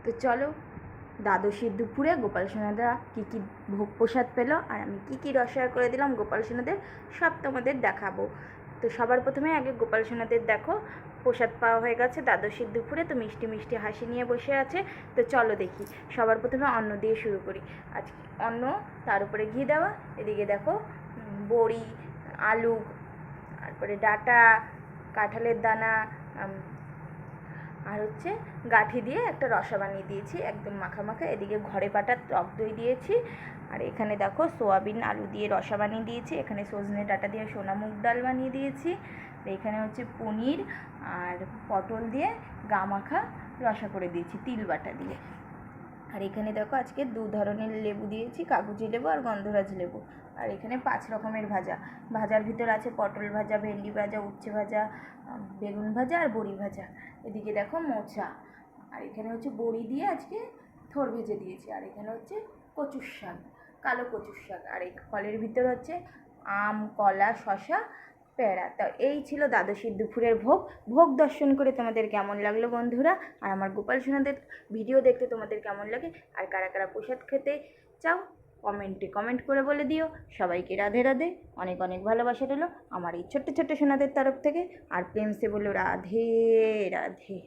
তো চলো দ্বাদশীর দুপুরে গোপাল সোনাদা কী কী ভোগ প্রসাদ পেলো আর আমি কী কী রসনা করে দিলাম গোপাল সোনাদের সব তোমাদের দেখাবো। তো সবার প্রথমে আগে গোপাল সোনাদের দেখো প্রসাদ পাওয়া হয়ে গেছে দ্বাদশীর দুপুরে, তো মিষ্টি মিষ্টি হাসি নিয়ে বসে আছে। তো চলো দেখি, সবার প্রথমে অন্ন দিয়ে শুরু করি। আজকে অন্ন, তার উপরে ঘি দেওয়া, এদিকে দেখো বড়ি, আলু, তারপরে ডাঁটা, কাঁঠালের দানা আর হচ্ছে গাঁঠি দিয়ে একটা রসা বানিয়ে দিয়েছি একদম মাখা মাখা। এদিকে ঘরে পাটা টক দই দিয়েছি, আর এখানে দেখো সোয়াবিন আলু দিয়ে রসা বানিয়ে দিয়েছি। এখানে সজনে ডাঁটা দিয়ে সোনা মুগ ডাল বানিয়ে দিয়েছি। এখানে হচ্ছে পনির আর পটল দিয়ে গা মাখা রসা করে দিয়েছি তিল বাটা দিয়ে। আর এখানে দেখো আজকে 2 ধরনের লেবু দিয়েছি, কাগজি লেবু আর গন্ধরাজ লেবু। আর এখানে 5 রকমের ভাজা, ভাজার ভিতর আছে পটল ভাজা, ভেন্ডি ভাজা, উচ্ছে ভাজা, বেগুন ভাজা আর বড়ি ভাজা। এদিকে দেখো মোচা, আর এখানে হচ্ছে বড়ি দিয়ে আজকে থোড় ভেজে দিয়েছি। আর এখানে হচ্ছে কচুর শাক, কালো কচুর শাক। আর এই ফলের ভিতর হচ্ছে আম, কলা, শশা, প্যারা। তা এই ছিল দ্বাদশীর দুপুরের ভোগ। ভোগ দর্শন করে তোমাদের কেমন লাগলো বন্ধুরা, আর আমার গোপাল সোনাদের ভিডিও দেখতে তোমাদের কেমন লাগে, আর কারা কারা প্রসাদ খেতে চাও কমেন্টে কমেন্ট করে বলে দিও। সবাইকে রাধে রাধে, অনেক অনেক ভালোবাসা রইলো আমার এই ছোট্ট ছোট্ট সোনাদের তরফ থেকে। আর প্রেম সে বলো রাধে রাধে।